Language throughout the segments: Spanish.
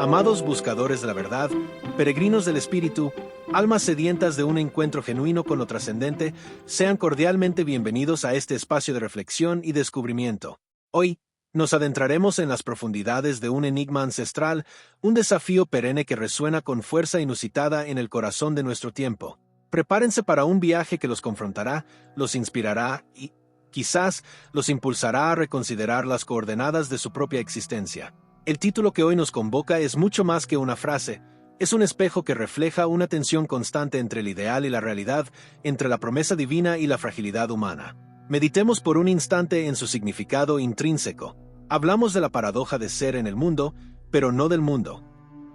Amados buscadores de la verdad, peregrinos del espíritu, almas sedientas de un encuentro genuino con lo trascendente, sean cordialmente bienvenidos a este espacio de reflexión y descubrimiento. Hoy, nos adentraremos en las profundidades de un enigma ancestral, un desafío perenne que resuena con fuerza inusitada en el corazón de nuestro tiempo. Prepárense para un viaje que los confrontará, los inspirará y, quizás, los impulsará a reconsiderar las coordenadas de su propia existencia. El título que hoy nos convoca es mucho más que una frase, es un espejo que refleja una tensión constante entre el ideal y la realidad, entre la promesa divina y la fragilidad humana. Meditemos por un instante en su significado intrínseco. Hablamos de la paradoja de ser en el mundo, pero no del mundo.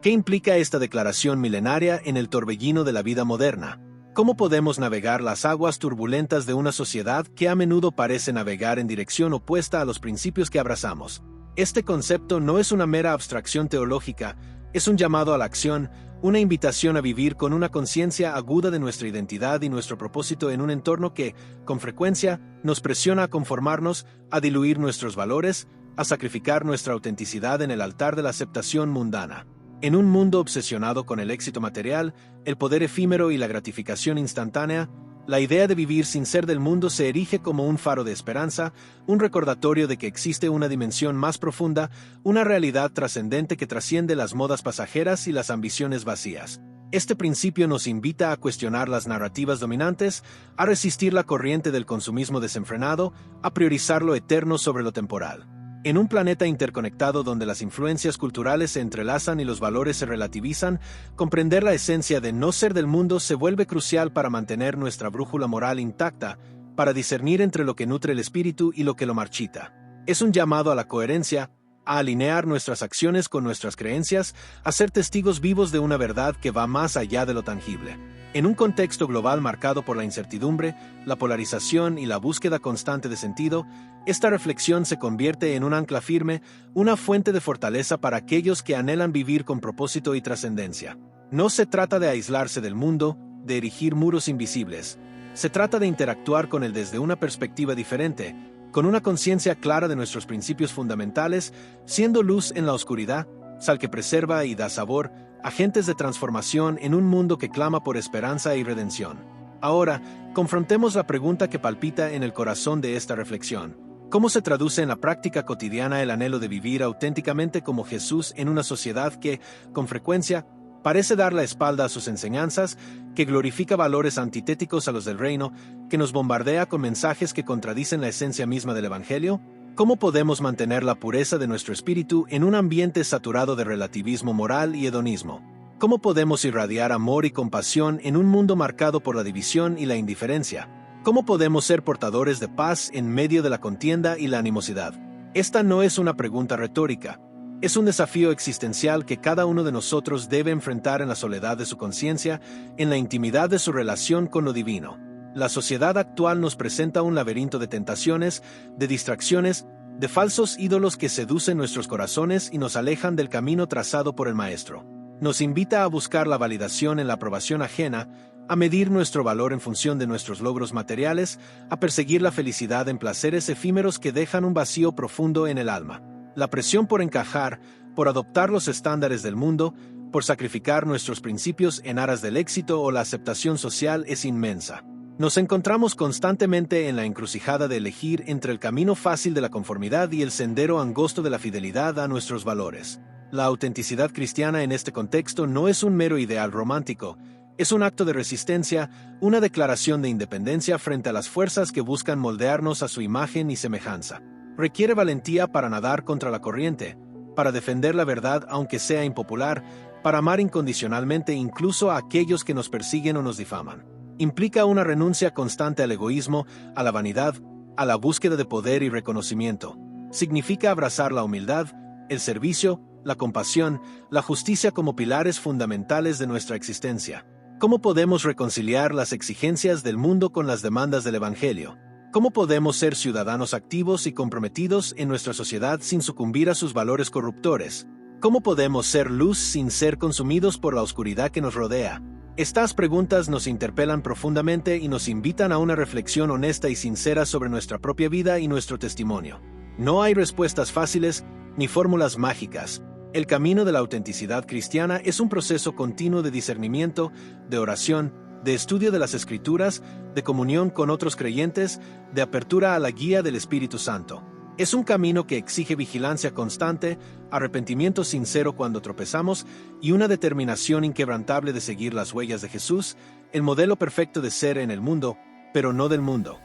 ¿Qué implica esta declaración milenaria en el torbellino de la vida moderna? ¿Cómo podemos navegar las aguas turbulentas de una sociedad que a menudo parece navegar en dirección opuesta a los principios que abrazamos? Este concepto no es una mera abstracción teológica, es un llamado a la acción, una invitación a vivir con una conciencia aguda de nuestra identidad y nuestro propósito en un entorno que, con frecuencia, nos presiona a conformarnos, a diluir nuestros valores, a sacrificar nuestra autenticidad en el altar de la aceptación mundana. En un mundo obsesionado con el éxito material, el poder efímero y la gratificación instantánea, la idea de vivir sin ser del mundo se erige como un faro de esperanza, un recordatorio de que existe una dimensión más profunda, una realidad trascendente que trasciende las modas pasajeras y las ambiciones vacías. Este principio nos invita a cuestionar las narrativas dominantes, a resistir la corriente del consumismo desenfrenado, a priorizar lo eterno sobre lo temporal. En un planeta interconectado donde las influencias culturales se entrelazan y los valores se relativizan, comprender la esencia de no ser del mundo se vuelve crucial para mantener nuestra brújula moral intacta, para discernir entre lo que nutre el espíritu y lo que lo marchita. Es un llamado a la coherencia, a alinear nuestras acciones con nuestras creencias, a ser testigos vivos de una verdad que va más allá de lo tangible. En un contexto global marcado por la incertidumbre, la polarización y la búsqueda constante de sentido, esta reflexión se convierte en un ancla firme, una fuente de fortaleza para aquellos que anhelan vivir con propósito y trascendencia. No se trata de aislarse del mundo, de erigir muros invisibles. Se trata de interactuar con él desde una perspectiva diferente, con una conciencia clara de nuestros principios fundamentales, siendo luz en la oscuridad, sal que preserva y da sabor, agentes de transformación en un mundo que clama por esperanza y redención. Ahora, confrontemos la pregunta que palpita en el corazón de esta reflexión. ¿Cómo se traduce en la práctica cotidiana el anhelo de vivir auténticamente como Jesús en una sociedad que, con frecuencia, parece dar la espalda a sus enseñanzas, que glorifica valores antitéticos a los del reino, que nos bombardea con mensajes que contradicen la esencia misma del Evangelio? ¿Cómo podemos mantener la pureza de nuestro espíritu en un ambiente saturado de relativismo moral y hedonismo? ¿Cómo podemos irradiar amor y compasión en un mundo marcado por la división y la indiferencia? ¿Cómo podemos ser portadores de paz en medio de la contienda y la animosidad? Esta no es una pregunta retórica. Es un desafío existencial que cada uno de nosotros debe enfrentar en la soledad de su conciencia, en la intimidad de su relación con lo divino. La sociedad actual nos presenta un laberinto de tentaciones, de distracciones, de falsos ídolos que seducen nuestros corazones y nos alejan del camino trazado por el Maestro. Nos invita a buscar la validación en la aprobación ajena, a medir nuestro valor en función de nuestros logros materiales, a perseguir la felicidad en placeres efímeros que dejan un vacío profundo en el alma. La presión por encajar, por adoptar los estándares del mundo, por sacrificar nuestros principios en aras del éxito o la aceptación social es inmensa. Nos encontramos constantemente en la encrucijada de elegir entre el camino fácil de la conformidad y el sendero angosto de la fidelidad a nuestros valores. La autenticidad cristiana en este contexto no es un mero ideal romántico, es un acto de resistencia, una declaración de independencia frente a las fuerzas que buscan moldearnos a su imagen y semejanza. Requiere valentía para nadar contra la corriente, para defender la verdad aunque sea impopular, para amar incondicionalmente incluso a aquellos que nos persiguen o nos difaman. Implica una renuncia constante al egoísmo, a la vanidad, a la búsqueda de poder y reconocimiento. Significa abrazar la humildad, el servicio, la compasión, la justicia como pilares fundamentales de nuestra existencia. ¿Cómo podemos reconciliar las exigencias del mundo con las demandas del Evangelio? ¿Cómo podemos ser ciudadanos activos y comprometidos en nuestra sociedad sin sucumbir a sus valores corruptores? ¿Cómo podemos ser luz sin ser consumidos por la oscuridad que nos rodea? Estas preguntas nos interpelan profundamente y nos invitan a una reflexión honesta y sincera sobre nuestra propia vida y nuestro testimonio. No hay respuestas fáciles ni fórmulas mágicas. El camino de la autenticidad cristiana es un proceso continuo de discernimiento, de oración, de estudio de las Escrituras, de comunión con otros creyentes, de apertura a la guía del Espíritu Santo. Es un camino que exige vigilancia constante, arrepentimiento sincero cuando tropezamos y una determinación inquebrantable de seguir las huellas de Jesús, el modelo perfecto de ser en el mundo, pero no del mundo.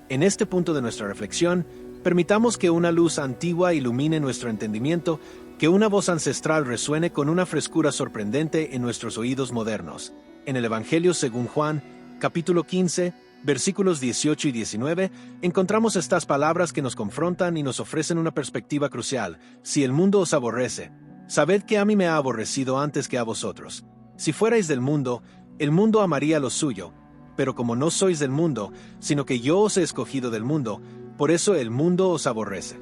En este punto de nuestra reflexión, permitamos que una luz antigua ilumine nuestro entendimiento, que una voz ancestral resuene con una frescura sorprendente en nuestros oídos modernos. En el Evangelio según Juan, capítulo 15, versículos 18 y 19, encontramos estas palabras que nos confrontan y nos ofrecen una perspectiva crucial. Si el mundo os aborrece, sabed que a mí me ha aborrecido antes que a vosotros. Si fuerais del mundo, el mundo amaría lo suyo, pero como no sois del mundo, sino que yo os he escogido del mundo, por eso el mundo os aborrece.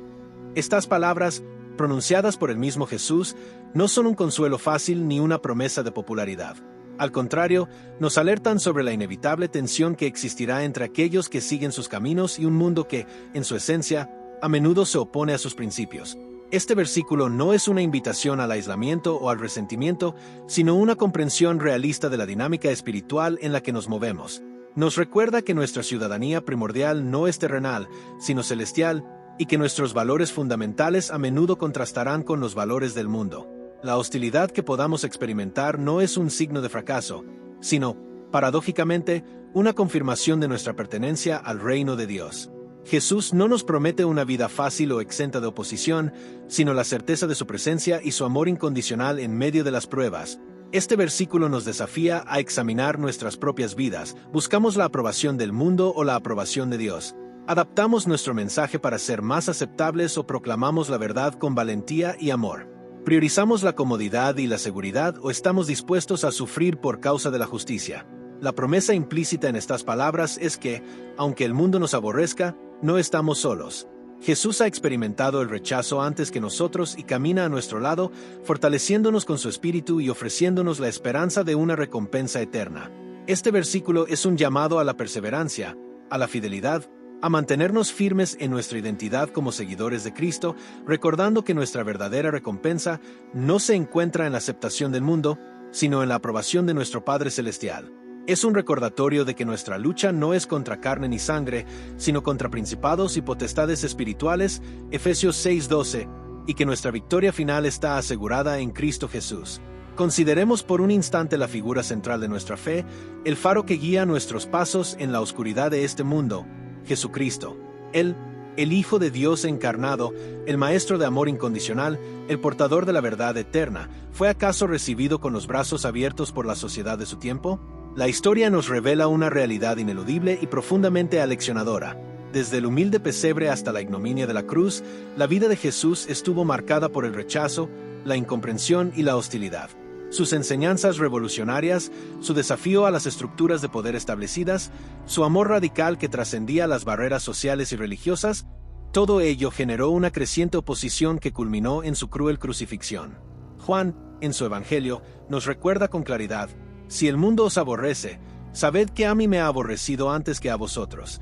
Estas palabras, pronunciadas por el mismo Jesús, no son un consuelo fácil ni una promesa de popularidad. Al contrario, nos alertan sobre la inevitable tensión que existirá entre aquellos que siguen sus caminos y un mundo que, en su esencia, a menudo se opone a sus principios. Este versículo no es una invitación al aislamiento o al resentimiento, sino una comprensión realista de la dinámica espiritual en la que nos movemos. Nos recuerda que nuestra ciudadanía primordial no es terrenal, sino celestial, y que nuestros valores fundamentales a menudo contrastarán con los valores del mundo. La hostilidad que podamos experimentar no es un signo de fracaso, sino, paradójicamente, una confirmación de nuestra pertenencia al reino de Dios. Jesús no nos promete una vida fácil o exenta de oposición, sino la certeza de su presencia y su amor incondicional en medio de las pruebas. Este versículo nos desafía a examinar nuestras propias vidas. ¿Buscamos la aprobación del mundo o la aprobación de Dios? ¿Adaptamos nuestro mensaje para ser más aceptables o proclamamos la verdad con valentía y amor? ¿Priorizamos la comodidad y la seguridad o estamos dispuestos a sufrir por causa de la justicia? La promesa implícita en estas palabras es que, aunque el mundo nos aborrezca, no estamos solos. Jesús ha experimentado el rechazo antes que nosotros y camina a nuestro lado, fortaleciéndonos con su espíritu y ofreciéndonos la esperanza de una recompensa eterna. Este versículo es un llamado a la perseverancia, a la fidelidad, a mantenernos firmes en nuestra identidad como seguidores de Cristo, recordando que nuestra verdadera recompensa no se encuentra en la aceptación del mundo, sino en la aprobación de nuestro Padre Celestial. Es un recordatorio de que nuestra lucha no es contra carne ni sangre, sino contra principados y potestades espirituales, Efesios 6:12, y que nuestra victoria final está asegurada en Cristo Jesús. Consideremos por un instante la figura central de nuestra fe, el faro que guía nuestros pasos en la oscuridad de este mundo, Jesucristo. Él, el Hijo de Dios encarnado, el Maestro de amor incondicional, el portador de la verdad eterna, ¿fue acaso recibido con los brazos abiertos por la sociedad de su tiempo? La historia nos revela una realidad ineludible y profundamente aleccionadora. Desde el humilde pesebre hasta la ignominia de la cruz, la vida de Jesús estuvo marcada por el rechazo, la incomprensión y la hostilidad. Sus enseñanzas revolucionarias, su desafío a las estructuras de poder establecidas, su amor radical que trascendía las barreras sociales y religiosas, todo ello generó una creciente oposición que culminó en su cruel crucifixión. Juan, en su Evangelio, nos recuerda con claridad: si el mundo os aborrece, sabed que a mí me ha aborrecido antes que a vosotros.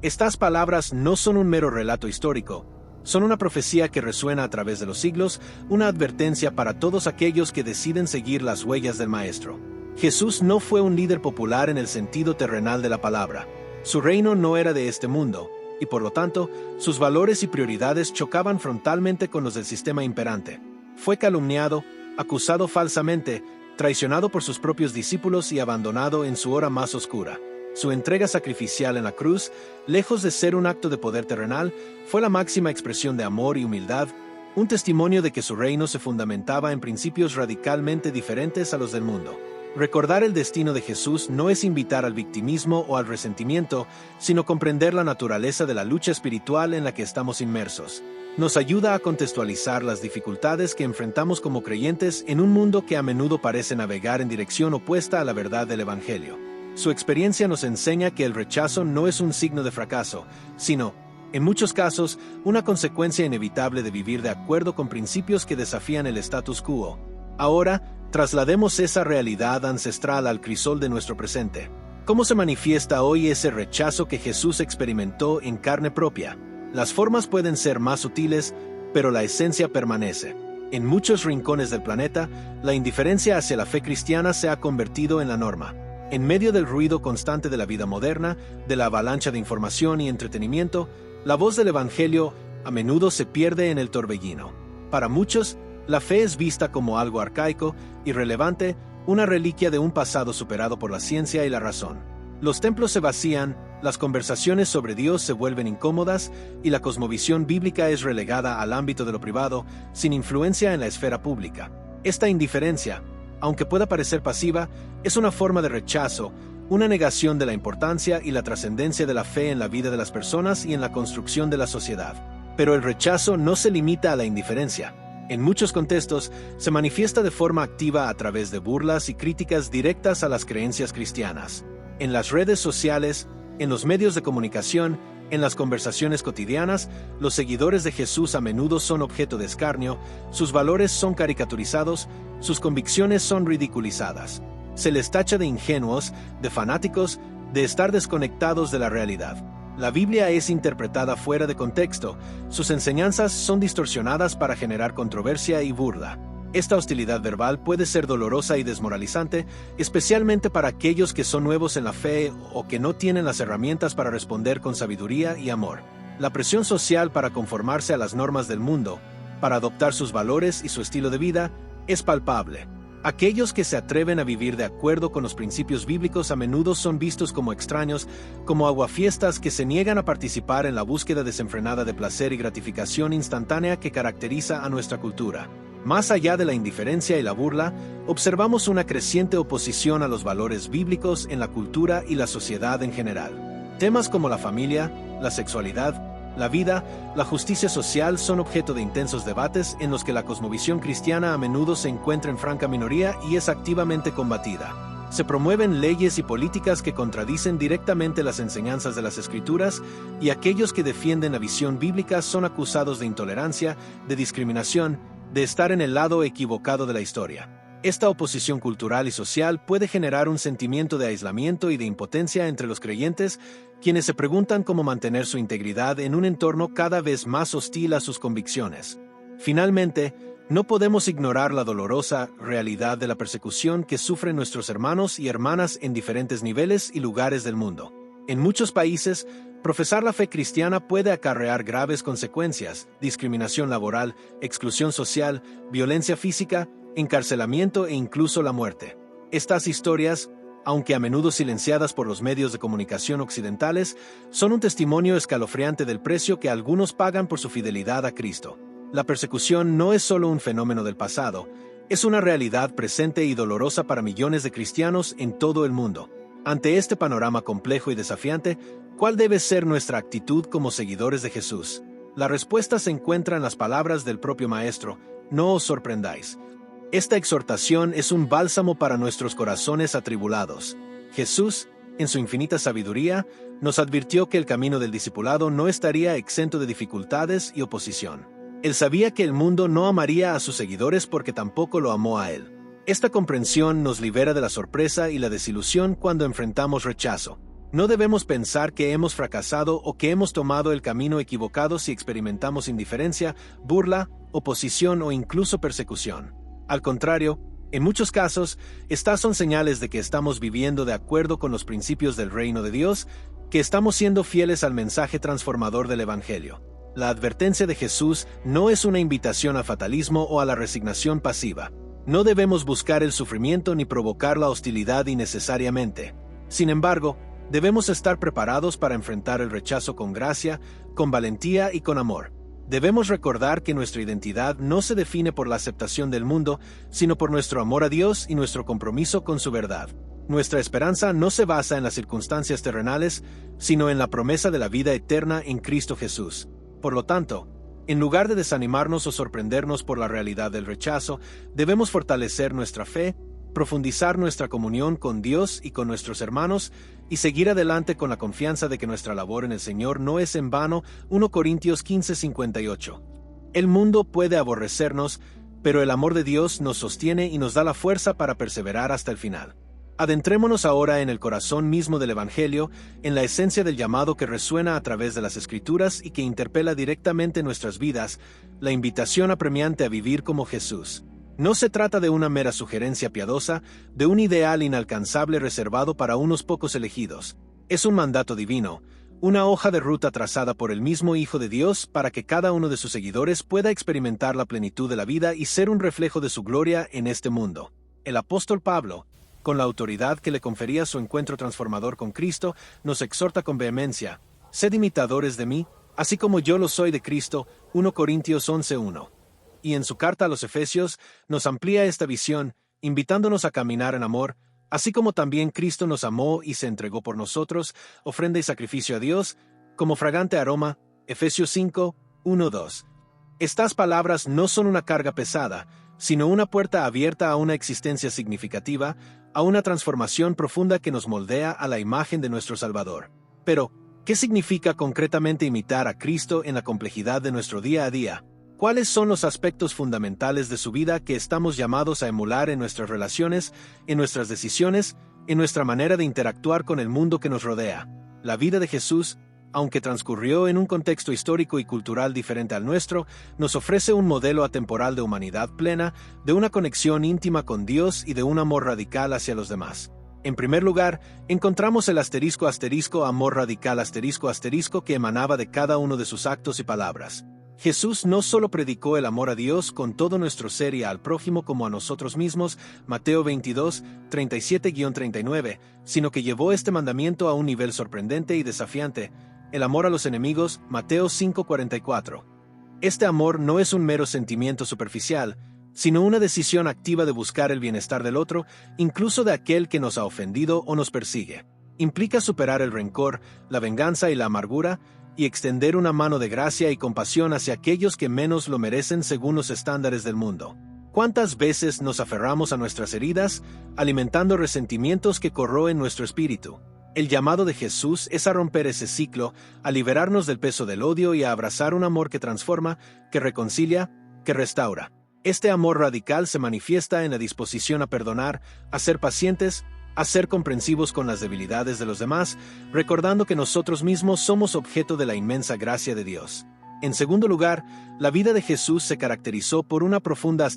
Estas palabras no son un mero relato histórico, son una profecía que resuena a través de los siglos, una advertencia para todos aquellos que deciden seguir las huellas del Maestro. Jesús no fue un líder popular en el sentido terrenal de la palabra. Su reino no era de este mundo, y por lo tanto, sus valores y prioridades chocaban frontalmente con los del sistema imperante. Fue calumniado, acusado falsamente, traicionado por sus propios discípulos y abandonado en su hora más oscura. Su entrega sacrificial en la cruz, lejos de ser un acto de poder terrenal, fue la máxima expresión de amor y humildad, un testimonio de que su reino se fundamentaba en principios radicalmente diferentes a los del mundo. Recordar el destino de Jesús no es invitar al victimismo o al resentimiento, sino comprender la naturaleza de la lucha espiritual en la que estamos inmersos. Nos ayuda a contextualizar las dificultades que enfrentamos como creyentes en un mundo que a menudo parece navegar en dirección opuesta a la verdad del Evangelio. Su experiencia nos enseña que el rechazo no es un signo de fracaso, sino, en muchos casos, una consecuencia inevitable de vivir de acuerdo con principios que desafían el status quo. Ahora, traslademos esa realidad ancestral al crisol de nuestro presente. ¿Cómo se manifiesta hoy ese rechazo que Jesús experimentó en carne propia? Las formas pueden ser más sutiles, pero la esencia permanece. En muchos rincones del planeta, la indiferencia hacia la fe cristiana se ha convertido en la norma. En medio del ruido constante de la vida moderna, de la avalancha de información y entretenimiento, la voz del Evangelio a menudo se pierde en el torbellino. Para muchos, la fe es vista como algo arcaico, irrelevante, una reliquia de un pasado superado por la ciencia y la razón. Los templos se vacían, las conversaciones sobre Dios se vuelven incómodas y la cosmovisión bíblica es relegada al ámbito de lo privado, sin influencia en la esfera pública. Esta indiferencia, aunque pueda parecer pasiva, es una forma de rechazo, una negación de la importancia y la trascendencia de la fe en la vida de las personas y en la construcción de la sociedad. Pero el rechazo no se limita a la indiferencia. En muchos contextos, se manifiesta de forma activa a través de burlas y críticas directas a las creencias cristianas. En las redes sociales, en los medios de comunicación, en las conversaciones cotidianas, los seguidores de Jesús a menudo son objeto de escarnio, sus valores son caricaturizados, sus convicciones son ridiculizadas. Se les tacha de ingenuos, de fanáticos, de estar desconectados de la realidad. La Biblia es interpretada fuera de contexto, sus enseñanzas son distorsionadas para generar controversia y burla. Esta hostilidad verbal puede ser dolorosa y desmoralizante, especialmente para aquellos que son nuevos en la fe o que no tienen las herramientas para responder con sabiduría y amor. La presión social para conformarse a las normas del mundo, para adoptar sus valores y su estilo de vida, es palpable. Aquellos que se atreven a vivir de acuerdo con los principios bíblicos a menudo son vistos como extraños, como aguafiestas que se niegan a participar en la búsqueda desenfrenada de placer y gratificación instantánea que caracteriza a nuestra cultura. Más allá de la indiferencia y la burla, observamos una creciente oposición a los valores bíblicos en la cultura y la sociedad en general. Temas como la familia, la sexualidad, la vida, la justicia social son objeto de intensos debates en los que la cosmovisión cristiana a menudo se encuentra en franca minoría y es activamente combatida. Se promueven leyes y políticas que contradicen directamente las enseñanzas de las Escrituras, y aquellos que defienden la visión bíblica son acusados de intolerancia, de discriminación, de estar en el lado equivocado de la historia. Esta oposición cultural y social puede generar un sentimiento de aislamiento y de impotencia entre los creyentes, quienes se preguntan cómo mantener su integridad en un entorno cada vez más hostil a sus convicciones. Finalmente, no podemos ignorar la dolorosa realidad de la persecución que sufren nuestros hermanos y hermanas en diferentes niveles y lugares del mundo. En muchos países, profesar la fe cristiana puede acarrear graves consecuencias: discriminación laboral, exclusión social, violencia física, encarcelamiento e incluso la muerte. Estas historias, aunque a menudo silenciadas por los medios de comunicación occidentales, son un testimonio escalofriante del precio que algunos pagan por su fidelidad a Cristo. La persecución no es solo un fenómeno del pasado, es una realidad presente y dolorosa para millones de cristianos en todo el mundo. Ante este panorama complejo y desafiante, ¿cuál debe ser nuestra actitud como seguidores de Jesús? La respuesta se encuentra en las palabras del propio Maestro: no os sorprendáis. Esta exhortación es un bálsamo para nuestros corazones atribulados. Jesús, en su infinita sabiduría, nos advirtió que el camino del discipulado no estaría exento de dificultades y oposición. Él sabía que el mundo no amaría a sus seguidores porque tampoco lo amó a él. Esta comprensión nos libera de la sorpresa y la desilusión cuando enfrentamos rechazo. No debemos pensar que hemos fracasado o que hemos tomado el camino equivocado si experimentamos indiferencia, burla, oposición o incluso persecución. Al contrario, en muchos casos, estas son señales de que estamos viviendo de acuerdo con los principios del reino de Dios, que estamos siendo fieles al mensaje transformador del Evangelio. La advertencia de Jesús no es una invitación al fatalismo o a la resignación pasiva. No debemos buscar el sufrimiento ni provocar la hostilidad innecesariamente. Sin embargo, debemos estar preparados para enfrentar el rechazo con gracia, con valentía y con amor. Debemos recordar que nuestra identidad no se define por la aceptación del mundo, sino por nuestro amor a Dios y nuestro compromiso con su verdad. Nuestra esperanza no se basa en las circunstancias terrenales, sino en la promesa de la vida eterna en Cristo Jesús. Por lo tanto, en lugar de desanimarnos o sorprendernos por la realidad del rechazo, debemos fortalecer nuestra fe, profundizar nuestra comunión con Dios y con nuestros hermanos, y seguir adelante con la confianza de que nuestra labor en el Señor no es en vano. 1 Corintios 15:58. El mundo puede aborrecernos, pero el amor de Dios nos sostiene y nos da la fuerza para perseverar hasta el final. Adentrémonos ahora en el corazón mismo del Evangelio, en la esencia del llamado que resuena a través de las Escrituras y que interpela directamente nuestras vidas, la invitación apremiante a vivir como Jesús. No se trata de una mera sugerencia piadosa, de un ideal inalcanzable reservado para unos pocos elegidos. Es un mandato divino, una hoja de ruta trazada por el mismo Hijo de Dios para que cada uno de sus seguidores pueda experimentar la plenitud de la vida y ser un reflejo de su gloria en este mundo. El apóstol Pablo, con la autoridad que le confería su encuentro transformador con Cristo, nos exhorta con vehemencia: sed imitadores de mí, así como yo lo soy de Cristo. 1 Corintios 11:1. Y en su carta a los Efesios nos amplía esta visión, invitándonos a caminar en amor, así como también Cristo nos amó y se entregó por nosotros, ofrenda y sacrificio a Dios, como fragante aroma. Efesios 5:1-2. Estas palabras no son una carga pesada, sino una puerta abierta a una existencia significativa, a una transformación profunda que nos moldea a la imagen de nuestro Salvador. Pero, ¿qué significa concretamente imitar a Cristo en la complejidad de nuestro día a día? ¿Cuáles son los aspectos fundamentales de su vida que estamos llamados a emular en nuestras relaciones, en nuestras decisiones, en nuestra manera de interactuar con el mundo que nos rodea? La vida de Jesús, aunque transcurrió en un contexto histórico y cultural diferente al nuestro, nos ofrece un modelo atemporal de humanidad plena, de una conexión íntima con Dios y de un amor radical hacia los demás. En primer lugar, encontramos el amor radical que emanaba de cada uno de sus actos y palabras. Jesús no solo predicó el amor a Dios con todo nuestro ser y al prójimo como a nosotros mismos, Mateo 22, 37-39, sino que llevó este mandamiento a un nivel sorprendente y desafiante: el amor a los enemigos, Mateo 5:44. Este amor no es un mero sentimiento superficial, sino una decisión activa de buscar el bienestar del otro, incluso de aquel que nos ha ofendido o nos persigue. Implica superar el rencor, la venganza y la amargura, y extender una mano de gracia y compasión hacia aquellos que menos lo merecen según los estándares del mundo. ¿Cuántas veces nos aferramos a nuestras heridas, alimentando resentimientos que corroen nuestro espíritu? El llamado de Jesús es a romper ese ciclo, a liberarnos del peso del odio y a abrazar un amor que transforma, que reconcilia, que restaura. Este amor radical se manifiesta en la disposición a perdonar, a ser pacientes, a ser comprensivos con las debilidades de los demás, recordando que nosotros mismos somos objeto de la inmensa gracia de Dios. En segundo lugar, la vida de Jesús se caracterizó por una profunda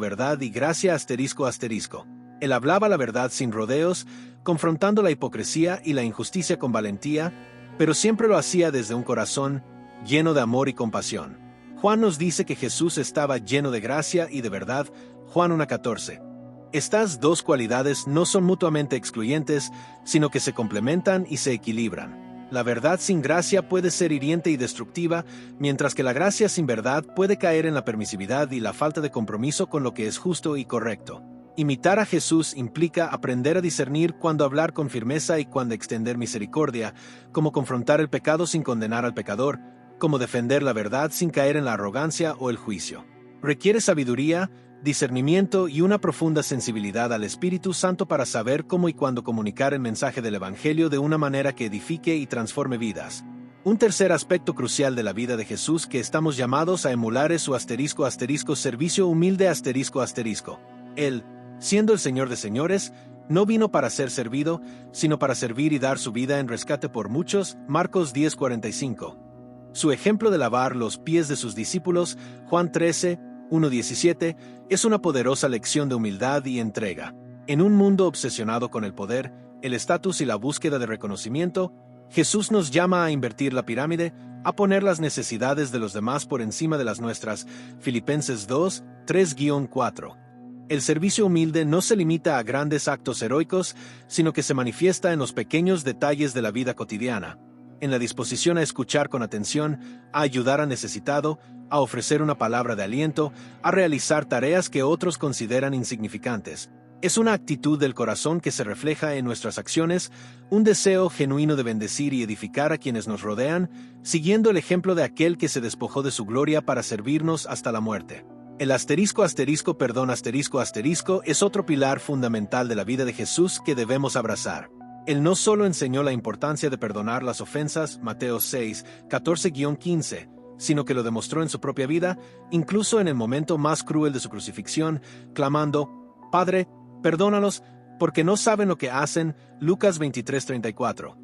verdad y gracia Él hablaba la verdad sin rodeos, confrontando la hipocresía y la injusticia con valentía, pero siempre lo hacía desde un corazón lleno de amor y compasión. Juan nos dice que Jesús estaba lleno de gracia y de verdad, Juan 1:14. Estas dos cualidades no son mutuamente excluyentes, sino que se complementan y se equilibran. La verdad sin gracia puede ser hiriente y destructiva, mientras que la gracia sin verdad puede caer en la permisividad y la falta de compromiso con lo que es justo y correcto. Imitar a Jesús implica aprender a discernir cuándo hablar con firmeza y cuándo extender misericordia, cómo confrontar el pecado sin condenar al pecador, cómo defender la verdad sin caer en la arrogancia o el juicio. Requiere sabiduría, discernimiento y una profunda sensibilidad al Espíritu Santo para saber cómo y cuándo comunicar el mensaje del Evangelio de una manera que edifique y transforme vidas. Un tercer aspecto crucial de la vida de Jesús que estamos llamados a emular es su servicio humilde Él, siendo el Señor de señores, no vino para ser servido, sino para servir y dar su vida en rescate por muchos. Marcos 10:45. Su ejemplo de lavar los pies de sus discípulos, Juan 13:1-17, es una poderosa lección de humildad y entrega. En un mundo obsesionado con el poder, el estatus y la búsqueda de reconocimiento, Jesús nos llama a invertir la pirámide, a poner las necesidades de los demás por encima de las nuestras. Filipenses 2:3-4. El servicio humilde no se limita a grandes actos heroicos, sino que se manifiesta en los pequeños detalles de la vida cotidiana, en la disposición a escuchar con atención, a ayudar a necesitado, a ofrecer una palabra de aliento, a realizar tareas que otros consideran insignificantes. Es una actitud del corazón que se refleja en nuestras acciones, un deseo genuino de bendecir y edificar a quienes nos rodean, siguiendo el ejemplo de aquel que se despojó de su gloria para servirnos hasta la muerte. El perdón es otro pilar fundamental de la vida de Jesús que debemos abrazar. Él no solo enseñó la importancia de perdonar las ofensas, Mateo 6:14-15, sino que lo demostró en su propia vida, incluso en el momento más cruel de su crucifixión, clamando: Padre, perdónalos, Porque no saben lo que hacen, Lucas 23:34.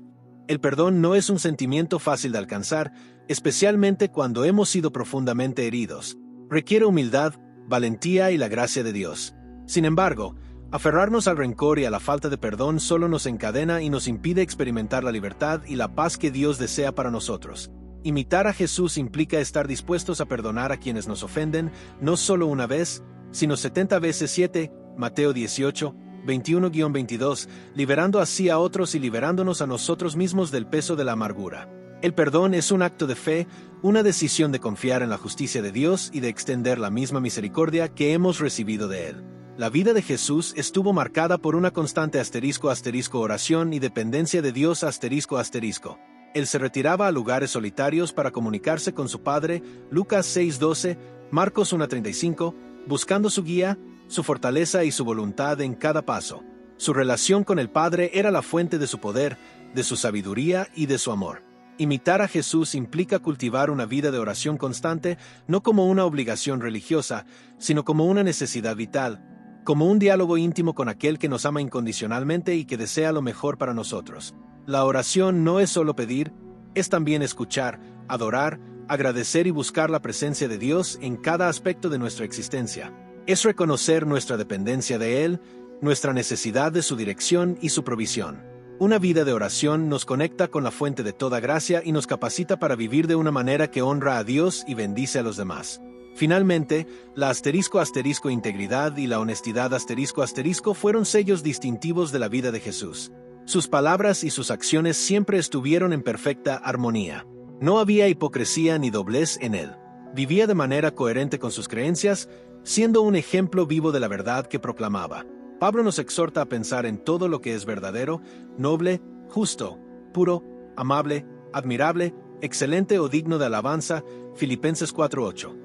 El perdón no es un sentimiento fácil de alcanzar, especialmente cuando hemos sido profundamente heridos. Requiere humildad, valentía y la gracia de Dios. Sin embargo, aferrarnos al rencor y a la falta de perdón solo nos encadena y nos impide experimentar la libertad y la paz que Dios desea para nosotros. Imitar a Jesús implica estar dispuestos a perdonar a quienes nos ofenden, no solo una vez, sino 70 veces 7, Mateo 18, 21-22, liberando así a otros y liberándonos a nosotros mismos del peso de la amargura. El perdón es un acto de fe, una decisión de confiar en la justicia de Dios y de extender la misma misericordia que hemos recibido de Él. La vida de Jesús estuvo marcada por una constante *** oración y dependencia de Dios ***. Él se retiraba a lugares solitarios para comunicarse con su Padre, Lucas 6:12, Marcos 1:35, buscando su guía, su fortaleza y su voluntad en cada paso. Su relación con el Padre era la fuente de su poder, de su sabiduría y de su amor. Imitar a Jesús implica cultivar una vida de oración constante, no como una obligación religiosa, sino como una necesidad vital, como un diálogo íntimo con aquel que nos ama incondicionalmente y que desea lo mejor para nosotros. La oración no es solo pedir, es también escuchar, adorar, agradecer y buscar la presencia de Dios en cada aspecto de nuestra existencia. Es reconocer nuestra dependencia de Él, nuestra necesidad de su dirección y su provisión. Una vida de oración nos conecta con la fuente de toda gracia y nos capacita para vivir de una manera que honra a Dios y bendice a los demás. Finalmente, la *** integridad y la honestidad *** fueron sellos distintivos de la vida de Jesús. Sus palabras y sus acciones siempre estuvieron en perfecta armonía. No había hipocresía ni doblez en él. Vivía de manera coherente con sus creencias, siendo un ejemplo vivo de la verdad que proclamaba. Pablo nos exhorta a pensar en todo lo que es verdadero, noble, justo, puro, amable, admirable, excelente o digno de alabanza, Filipenses 4:8.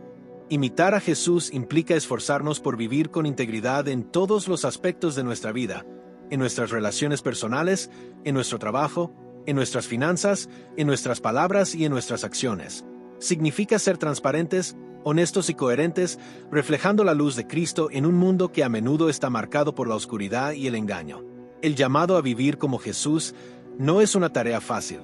Imitar a Jesús implica esforzarnos por vivir con integridad en todos los aspectos de nuestra vida, en nuestras relaciones personales, en nuestro trabajo, en nuestras finanzas, en nuestras palabras y en nuestras acciones. Significa ser transparentes, honestos y coherentes, reflejando la luz de Cristo en un mundo que a menudo está marcado por la oscuridad y el engaño. El llamado a vivir como Jesús no es una tarea fácil,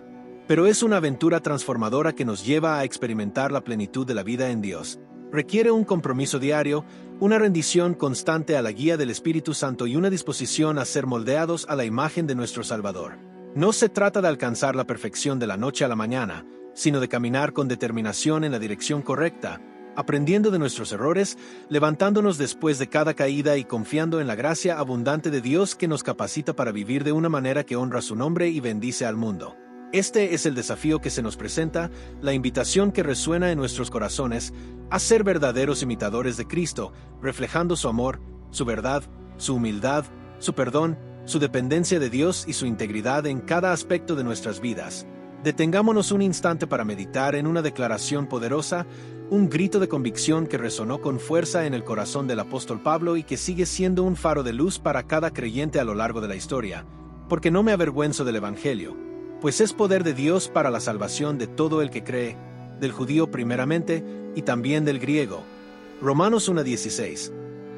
pero es una aventura transformadora que nos lleva a experimentar la plenitud de la vida en Dios. Requiere un compromiso diario, una rendición constante a la guía del Espíritu Santo y una disposición a ser moldeados a la imagen de nuestro Salvador. No se trata de alcanzar la perfección de la noche a la mañana, sino de caminar con determinación en la dirección correcta, aprendiendo de nuestros errores, levantándonos después de cada caída y confiando en la gracia abundante de Dios que nos capacita para vivir de una manera que honra su nombre y bendice al mundo. Este es el desafío que se nos presenta, la invitación que resuena en nuestros corazones, a ser verdaderos imitadores de Cristo, reflejando su amor, su verdad, su humildad, su perdón, su dependencia de Dios y su integridad en cada aspecto de nuestras vidas. Detengámonos un instante para meditar en una declaración poderosa, un grito de convicción que resonó con fuerza en el corazón del apóstol Pablo y que sigue siendo un faro de luz para cada creyente a lo largo de la historia. Porque no me avergüenzo del Evangelio, pues es poder de Dios para la salvación de todo el que cree, del judío primeramente y también del griego. Romanos 1:16.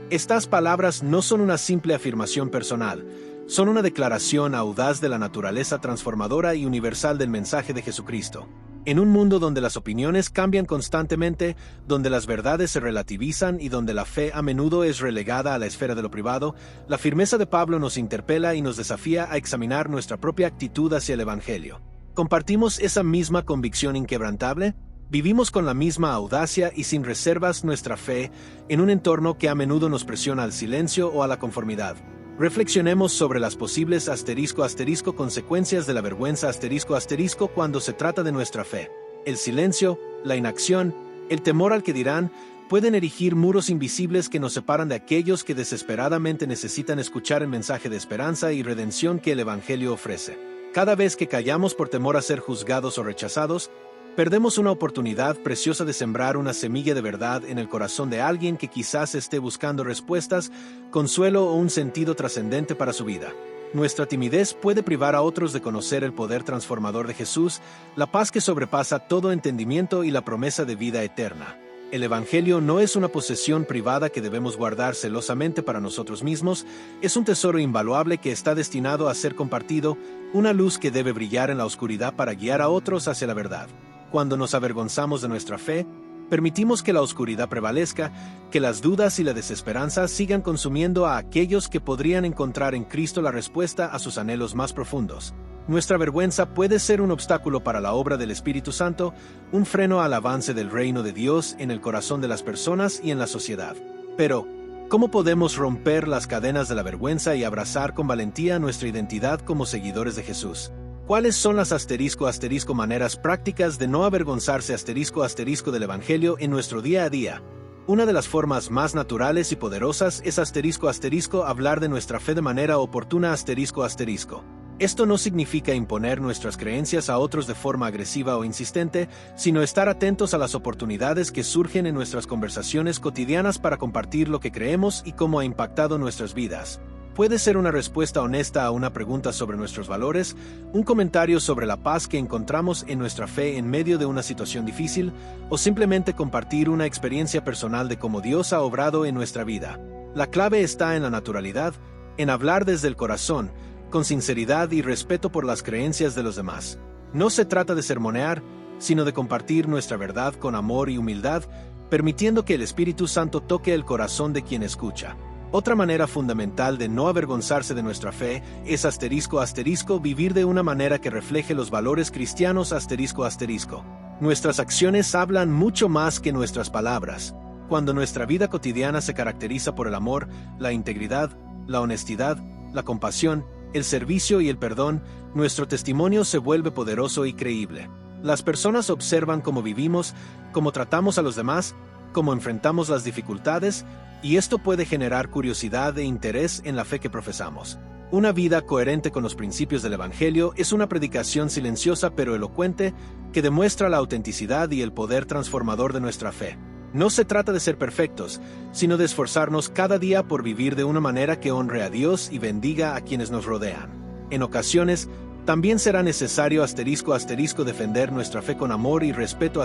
Estas palabras no son una simple afirmación personal, son una declaración audaz de la naturaleza transformadora y universal del mensaje de Jesucristo. En un mundo donde las opiniones cambian constantemente, donde las verdades se relativizan y donde la fe a menudo es relegada a la esfera de lo privado, la firmeza de Pablo nos interpela y nos desafía a examinar nuestra propia actitud hacia el Evangelio. ¿Compartimos esa misma convicción inquebrantable? ¿Vivimos con la misma audacia y sin reservas nuestra fe en un entorno que a menudo nos presiona al silencio o a la conformidad? Reflexionemos sobre las posibles *** consecuencias de la vergüenza *** cuando se trata de nuestra fe. El silencio, la inacción, el temor al que dirán, pueden erigir muros invisibles que nos separan de aquellos que desesperadamente necesitan escuchar el mensaje de esperanza y redención que el Evangelio ofrece. Cada vez que callamos por temor a ser juzgados o rechazados, perdemos una oportunidad preciosa de sembrar una semilla de verdad en el corazón de alguien que quizás esté buscando respuestas, consuelo o un sentido trascendente para su vida. Nuestra timidez puede privar a otros de conocer el poder transformador de Jesús, la paz que sobrepasa todo entendimiento y la promesa de vida eterna. El Evangelio no es una posesión privada que debemos guardar celosamente para nosotros mismos, es un tesoro invaluable que está destinado a ser compartido, una luz que debe brillar en la oscuridad para guiar a otros hacia la verdad. Cuando nos avergonzamos de nuestra fe, permitimos que la oscuridad prevalezca, que las dudas y la desesperanza sigan consumiendo a aquellos que podrían encontrar en Cristo la respuesta a sus anhelos más profundos. Nuestra vergüenza puede ser un obstáculo para la obra del Espíritu Santo, un freno al avance del reino de Dios en el corazón de las personas y en la sociedad. Pero, ¿cómo podemos romper las cadenas de la vergüenza y abrazar con valentía nuestra identidad como seguidores de Jesús? ¿Cuáles son las *** maneras prácticas de no avergonzarse *** del Evangelio en nuestro día a día? Una de las formas más naturales y poderosas es *** hablar de nuestra fe de manera oportuna ***. Esto no significa imponer nuestras creencias a otros de forma agresiva o insistente, sino estar atentos a las oportunidades que surgen en nuestras conversaciones cotidianas para compartir lo que creemos y cómo ha impactado nuestras vidas. Puede ser una respuesta honesta a una pregunta sobre nuestros valores, un comentario sobre la paz que encontramos en nuestra fe en medio de una situación difícil, o simplemente compartir una experiencia personal de cómo Dios ha obrado en nuestra vida. La clave está en la naturalidad, en hablar desde el corazón, con sinceridad y respeto por las creencias de los demás. No se trata de sermonear, sino de compartir nuestra verdad con amor y humildad, permitiendo que el Espíritu Santo toque el corazón de quien escucha. Otra manera fundamental de no avergonzarse de nuestra fe es *** vivir de una manera que refleje los valores cristianos ***. Nuestras acciones hablan mucho más que nuestras palabras. Cuando nuestra vida cotidiana se caracteriza por el amor, la integridad, la honestidad, la compasión, el servicio y el perdón, nuestro testimonio se vuelve poderoso y creíble. Las personas observan cómo vivimos, cómo tratamos a los demás, cómo enfrentamos las dificultades, y esto puede generar curiosidad e interés en la fe que profesamos. Una vida coherente con los principios del Evangelio es una predicación silenciosa pero elocuente que demuestra la autenticidad y el poder transformador de nuestra fe. No se trata de ser perfectos, sino de esforzarnos cada día por vivir de una manera que honre a Dios y bendiga a quienes nos rodean. En ocasiones, también será necesario *** defender nuestra fe con amor y respeto ***.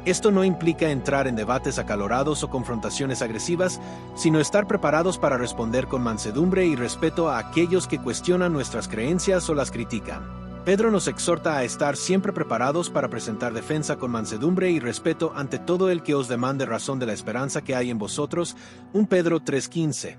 Esto no implica entrar en debates acalorados o confrontaciones agresivas, sino estar preparados para responder con mansedumbre y respeto a aquellos que cuestionan nuestras creencias o las critican. Pedro nos exhorta a estar siempre preparados para presentar defensa con mansedumbre y respeto ante todo el que os demande razón de la esperanza que hay en vosotros, 1 Pedro 3:15.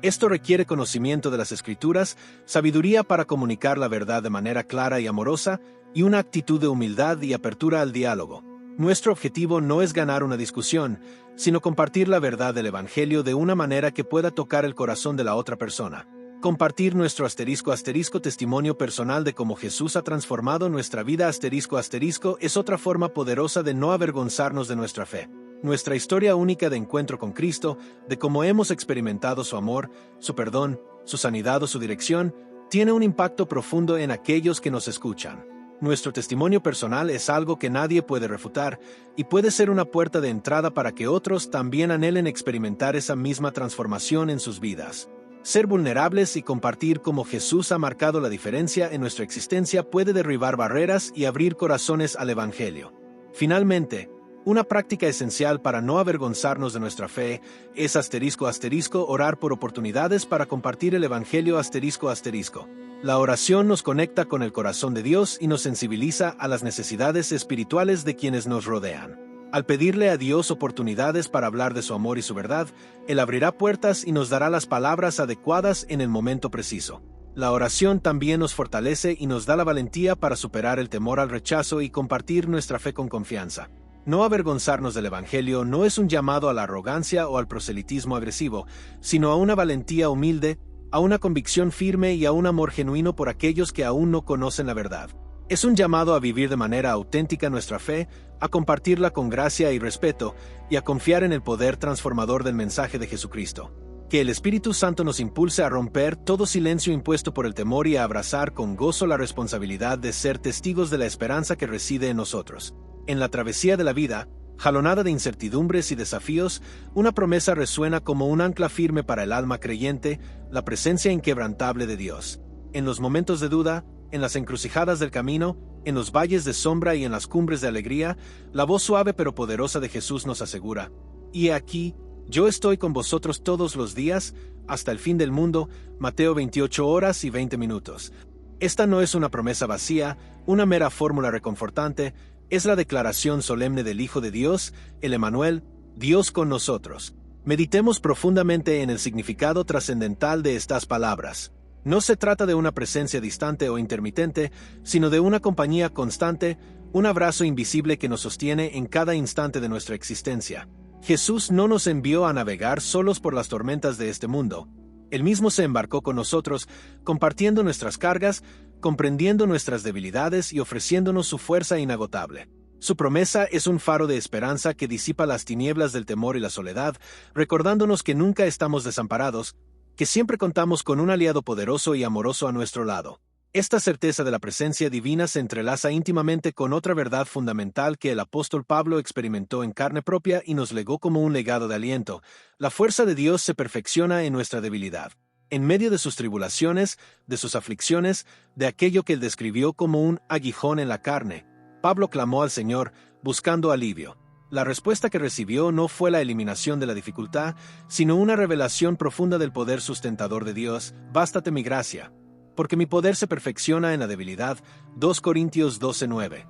Esto requiere conocimiento de las Escrituras, sabiduría para comunicar la verdad de manera clara y amorosa, y una actitud de humildad y apertura al diálogo. Nuestro objetivo no es ganar una discusión, sino compartir la verdad del Evangelio de una manera que pueda tocar el corazón de la otra persona. Compartir nuestro *** testimonio personal de cómo Jesús ha transformado nuestra vida *** es otra forma poderosa de no avergonzarnos de nuestra fe. Nuestra historia única de encuentro con Cristo, de cómo hemos experimentado su amor, su perdón, su sanidad o su dirección, tiene un impacto profundo en aquellos que nos escuchan. Nuestro testimonio personal es algo que nadie puede refutar, y puede ser una puerta de entrada para que otros también anhelen experimentar esa misma transformación en sus vidas. Ser vulnerables y compartir cómo Jesús ha marcado la diferencia en nuestra existencia puede derribar barreras y abrir corazones al Evangelio. Finalmente, una práctica esencial para no avergonzarnos de nuestra fe es *** orar por oportunidades para compartir el Evangelio ***. La oración nos conecta con el corazón de Dios y nos sensibiliza a las necesidades espirituales de quienes nos rodean. Al pedirle a Dios oportunidades para hablar de su amor y su verdad, Él abrirá puertas y nos dará las palabras adecuadas en el momento preciso. La oración también nos fortalece y nos da la valentía para superar el temor al rechazo y compartir nuestra fe con confianza. No avergonzarnos del Evangelio no es un llamado a la arrogancia o al proselitismo agresivo, sino a una valentía humilde, a una convicción firme y a un amor genuino por aquellos que aún no conocen la verdad. Es un llamado a vivir de manera auténtica nuestra fe, a compartirla con gracia y respeto, y a confiar en el poder transformador del mensaje de Jesucristo. Que el Espíritu Santo nos impulse a romper todo silencio impuesto por el temor y a abrazar con gozo la responsabilidad de ser testigos de la esperanza que reside en nosotros. En la travesía de la vida, jalonada de incertidumbres y desafíos, una promesa resuena como un ancla firme para el alma creyente, la presencia inquebrantable de Dios. En los momentos de duda, en las encrucijadas del camino, En los valles de sombra y en las cumbres de alegría, la voz suave pero poderosa de Jesús nos asegura: y aquí, yo estoy con vosotros todos los días, hasta el fin del mundo. Mateo 28 horas y 20 minutos. Esta no es una promesa vacía, una mera fórmula reconfortante, es la declaración solemne del Hijo de Dios, el Emmanuel, Dios con nosotros. Meditemos profundamente en el significado trascendental de estas palabras. No se trata de una presencia distante o intermitente, sino de una compañía constante, un abrazo invisible que nos sostiene en cada instante de nuestra existencia. Jesús no nos envió a navegar solos por las tormentas de este mundo. Él mismo se embarcó con nosotros, compartiendo nuestras cargas, comprendiendo nuestras debilidades y ofreciéndonos su fuerza inagotable. Su promesa es un faro de esperanza que disipa las tinieblas del temor y la soledad, recordándonos que nunca estamos desamparados, que siempre contamos con un aliado poderoso y amoroso a nuestro lado. Esta certeza de la presencia divina se entrelaza íntimamente con otra verdad fundamental que el apóstol Pablo experimentó en carne propia y nos legó como un legado de aliento: la fuerza de Dios se perfecciona en nuestra debilidad. En medio de sus tribulaciones, de sus aflicciones, de aquello que él describió como un aguijón en la carne, Pablo clamó al Señor, buscando alivio. La respuesta que recibió no fue la eliminación de la dificultad, sino una revelación profunda del poder sustentador de Dios: bástate mi gracia, porque mi poder se perfecciona en la debilidad. 2 Corintios 12:9.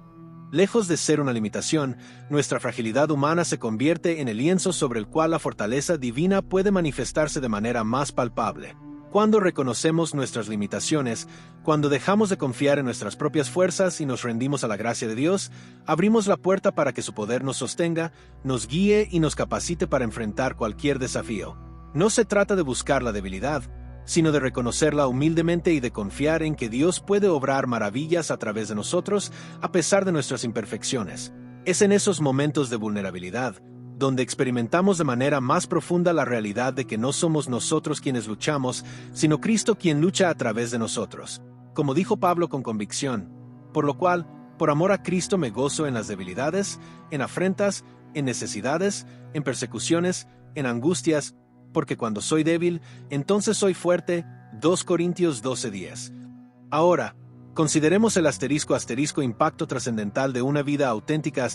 Lejos de ser una limitación, nuestra fragilidad humana se convierte en el lienzo sobre el cual la fortaleza divina puede manifestarse de manera más palpable. Cuando reconocemos nuestras limitaciones, cuando dejamos de confiar en nuestras propias fuerzas y nos rendimos a la gracia de Dios, abrimos la puerta para que su poder nos sostenga, nos guíe y nos capacite para enfrentar cualquier desafío. No se trata de buscar la debilidad, sino de reconocerla humildemente y de confiar en que Dios puede obrar maravillas a través de nosotros a pesar de nuestras imperfecciones. Es en esos momentos de vulnerabilidad donde experimentamos de manera más profunda la realidad de que no somos nosotros quienes luchamos, sino Cristo quien lucha a través de nosotros. Como dijo Pablo con convicción: por lo cual, por amor a Cristo me gozo en las debilidades, en afrentas, en necesidades, en persecuciones, en angustias, porque cuando soy débil, entonces soy fuerte. 2 Corintios 12:10. Ahora, consideremos el impacto trascendental de una vida auténtica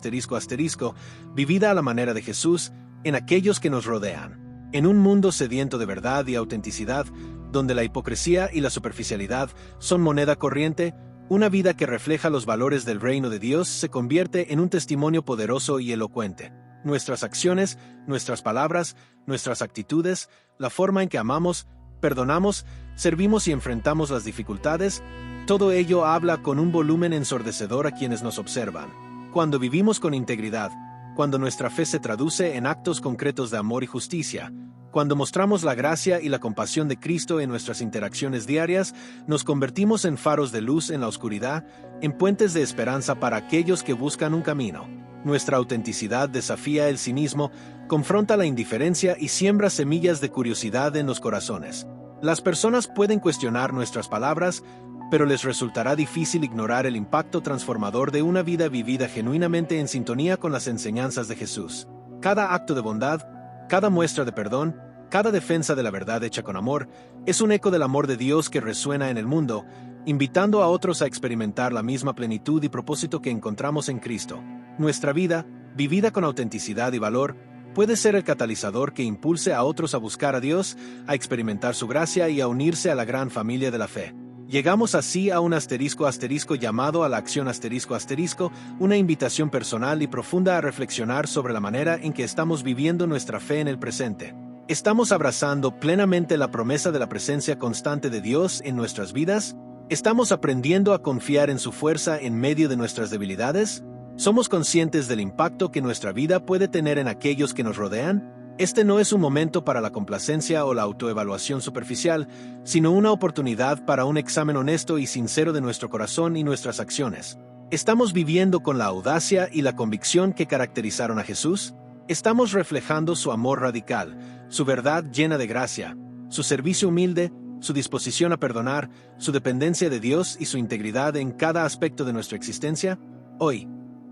vivida a la manera de Jesús, en aquellos que nos rodean. En un mundo sediento de verdad y autenticidad, donde la hipocresía y la superficialidad son moneda corriente, una vida que refleja los valores del reino de Dios se convierte en un testimonio poderoso y elocuente. Nuestras acciones, nuestras palabras, nuestras actitudes, la forma en que amamos, perdonamos, servimos y enfrentamos las dificultades, todo ello habla con un volumen ensordecedor a quienes nos observan. Cuando vivimos con integridad, cuando nuestra fe se traduce en actos concretos de amor y justicia, cuando mostramos la gracia y la compasión de Cristo en nuestras interacciones diarias, nos convertimos en faros de luz en la oscuridad, en puentes de esperanza para aquellos que buscan un camino. Nuestra autenticidad desafía el cinismo, confronta la indiferencia y siembra semillas de curiosidad en los corazones. Las personas pueden cuestionar nuestras palabras, pero les resultará difícil ignorar el impacto transformador de una vida vivida genuinamente en sintonía con las enseñanzas de Jesús. Cada acto de bondad, cada muestra de perdón, cada defensa de la verdad hecha con amor, es un eco del amor de Dios que resuena en el mundo, invitando a otros a experimentar la misma plenitud y propósito que encontramos en Cristo. Nuestra vida, vivida con autenticidad y valor, puede ser el catalizador que impulse a otros a buscar a Dios, a experimentar su gracia y a unirse a la gran familia de la fe. Llegamos así a un llamado a la acción una invitación personal y profunda a reflexionar sobre la manera en que estamos viviendo nuestra fe en el presente. ¿Estamos abrazando plenamente la promesa de la presencia constante de Dios en nuestras vidas? ¿Estamos aprendiendo a confiar en su fuerza en medio de nuestras debilidades? ¿Somos conscientes del impacto que nuestra vida puede tener en aquellos que nos rodean? Este no es un momento para la complacencia o la autoevaluación superficial, sino una oportunidad para un examen honesto y sincero de nuestro corazón y nuestras acciones. ¿Estamos viviendo con la audacia y la convicción que caracterizaron a Jesús? ¿Estamos reflejando su amor radical, su verdad llena de gracia, su servicio humilde, su disposición a perdonar, su dependencia de Dios y su integridad en cada aspecto de nuestra existencia? Hoy,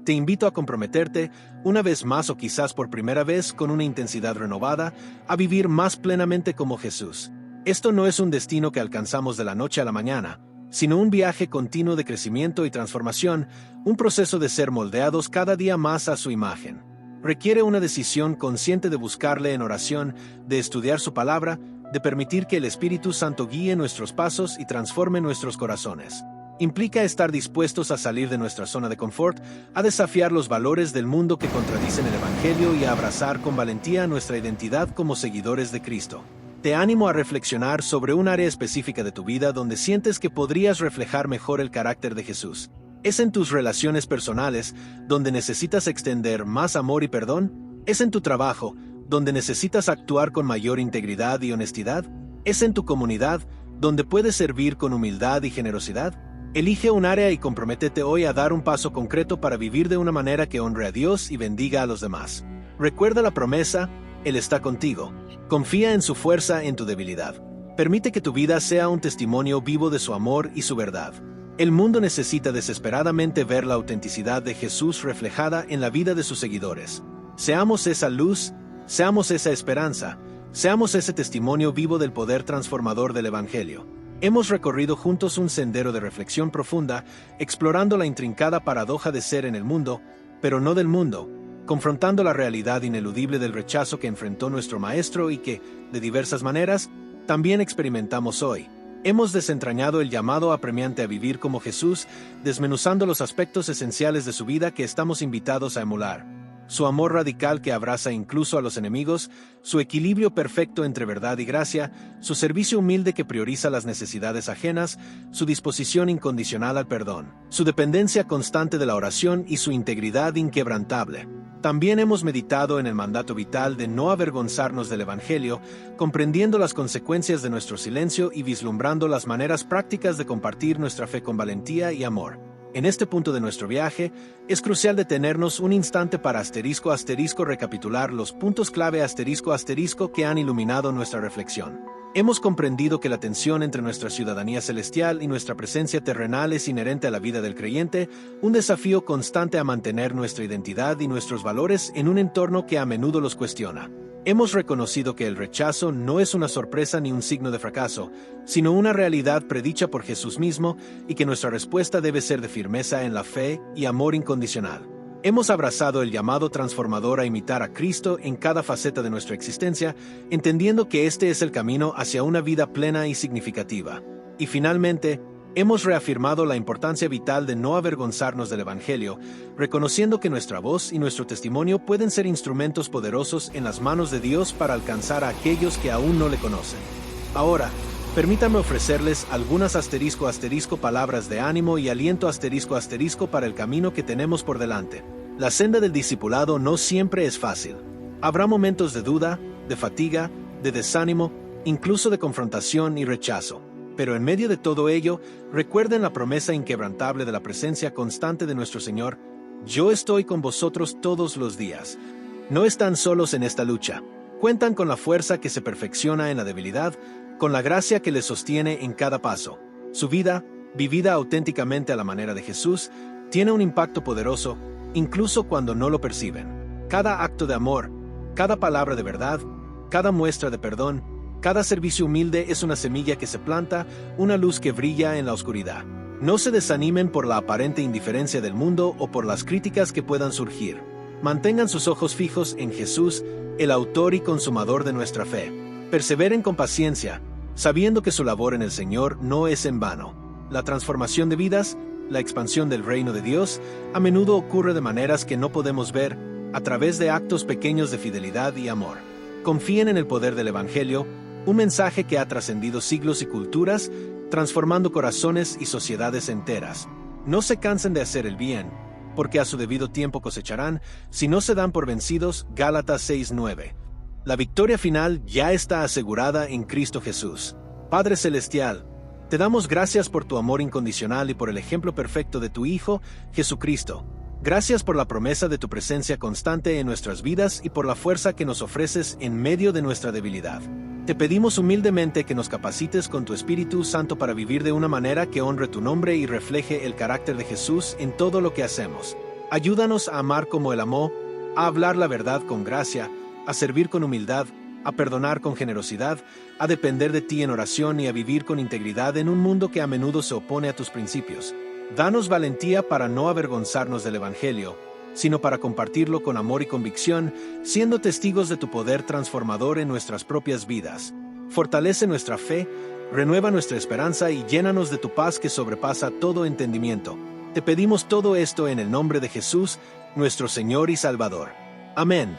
te invito a comprometerte, una vez más o quizás por primera vez con una intensidad renovada, a vivir más plenamente como Jesús. Esto no es un destino que alcanzamos de la noche a la mañana, sino un viaje continuo de crecimiento y transformación, un proceso de ser moldeados cada día más a su imagen. Requiere una decisión consciente de buscarle en oración, de estudiar su palabra, de permitir que el Espíritu Santo guíe nuestros pasos y transforme nuestros corazones. Implica estar dispuestos a salir de nuestra zona de confort, a desafiar los valores del mundo que contradicen el Evangelio y a abrazar con valentía nuestra identidad como seguidores de Cristo. Te animo a reflexionar sobre un área específica de tu vida donde sientes que podrías reflejar mejor el carácter de Jesús. ¿Es en tus relaciones personales, donde necesitas extender más amor y perdón? ¿Es en tu trabajo, donde necesitas actuar con mayor integridad y honestidad? ¿Es en tu comunidad, donde puedes servir con humildad y generosidad? Elige un área y comprométete hoy a dar un paso concreto para vivir de una manera que honre a Dios y bendiga a los demás. Recuerda la promesa: Él está contigo. Confía en su fuerza en tu debilidad. Permite que tu vida sea un testimonio vivo de su amor y su verdad. El mundo necesita desesperadamente ver la autenticidad de Jesús reflejada en la vida de sus seguidores. Seamos esa luz, seamos esa esperanza, seamos ese testimonio vivo del poder transformador del Evangelio. Hemos recorrido juntos un sendero de reflexión profunda, explorando la intrincada paradoja de ser en el mundo, pero no del mundo, confrontando la realidad ineludible del rechazo que enfrentó nuestro Maestro y que, de diversas maneras, también experimentamos hoy. Hemos desentrañado el llamado apremiante a vivir como Jesús, desmenuzando los aspectos esenciales de su vida que estamos invitados a emular. Su amor radical que abraza incluso a los enemigos, su equilibrio perfecto entre verdad y gracia, su servicio humilde que prioriza las necesidades ajenas, su disposición incondicional al perdón, su dependencia constante de la oración y su integridad inquebrantable. También hemos meditado en el mandato vital de no avergonzarnos del Evangelio, comprendiendo las consecuencias de nuestro silencio y vislumbrando las maneras prácticas de compartir nuestra fe con valentía y amor. En este punto de nuestro viaje, es crucial detenernos un instante para recapitular los puntos clave que han iluminado nuestra reflexión. Hemos comprendido que la tensión entre nuestra ciudadanía celestial y nuestra presencia terrenal es inherente a la vida del creyente, un desafío constante a mantener nuestra identidad y nuestros valores en un entorno que a menudo los cuestiona. Hemos reconocido que el rechazo no es una sorpresa ni un signo de fracaso, sino una realidad predicha por Jesús mismo y que nuestra respuesta debe ser de firmeza en la fe y amor incondicional. Hemos abrazado el llamado transformador a imitar a Cristo en cada faceta de nuestra existencia, entendiendo que este es el camino hacia una vida plena y significativa. Y finalmente, hemos reafirmado la importancia vital de no avergonzarnos del Evangelio, reconociendo que nuestra voz y nuestro testimonio pueden ser instrumentos poderosos en las manos de Dios para alcanzar a aquellos que aún no le conocen. Ahora, permítanme ofrecerles algunas palabras de ánimo y aliento para el camino que tenemos por delante. La senda del discipulado no siempre es fácil. Habrá momentos de duda, de fatiga, de desánimo, incluso de confrontación y rechazo. Pero en medio de todo ello, recuerden la promesa inquebrantable de la presencia constante de nuestro Señor: yo estoy con vosotros todos los días. No están solos en esta lucha. Cuentan con la fuerza que se perfecciona en la debilidad, con la gracia que les sostiene en cada paso. Su vida, vivida auténticamente a la manera de Jesús, tiene un impacto poderoso, incluso cuando no lo perciben. Cada acto de amor, cada palabra de verdad, cada muestra de perdón, cada servicio humilde es una semilla que se planta, una luz que brilla en la oscuridad. No se desanimen por la aparente indiferencia del mundo o por las críticas que puedan surgir. Mantengan sus ojos fijos en Jesús, el autor y consumador de nuestra fe. Perseveren con paciencia, sabiendo que su labor en el Señor no es en vano. La transformación de vidas, la expansión del reino de Dios, a menudo ocurre de maneras que no podemos ver, a través de actos pequeños de fidelidad y amor. Confíen en el poder del Evangelio, un mensaje que ha trascendido siglos y culturas, transformando corazones y sociedades enteras. No se cansen de hacer el bien, porque a su debido tiempo cosecharán, si no se dan por vencidos. Gálatas 6:9. La victoria final ya está asegurada en Cristo Jesús. Padre Celestial, te damos gracias por tu amor incondicional y por el ejemplo perfecto de tu Hijo, Jesucristo. Gracias por la promesa de tu presencia constante en nuestras vidas y por la fuerza que nos ofreces en medio de nuestra debilidad. Te pedimos humildemente que nos capacites con tu Espíritu Santo para vivir de una manera que honre tu nombre y refleje el carácter de Jesús en todo lo que hacemos. Ayúdanos a amar como Él amó, a hablar la verdad con gracia, a servir con humildad, a perdonar con generosidad, a depender de ti en oración y a vivir con integridad en un mundo que a menudo se opone a tus principios. Danos valentía para no avergonzarnos del Evangelio, sino para compartirlo con amor y convicción, siendo testigos de tu poder transformador en nuestras propias vidas. Fortalece nuestra fe, renueva nuestra esperanza y llénanos de tu paz que sobrepasa todo entendimiento. Te pedimos todo esto en el nombre de Jesús, nuestro Señor y Salvador. Amén.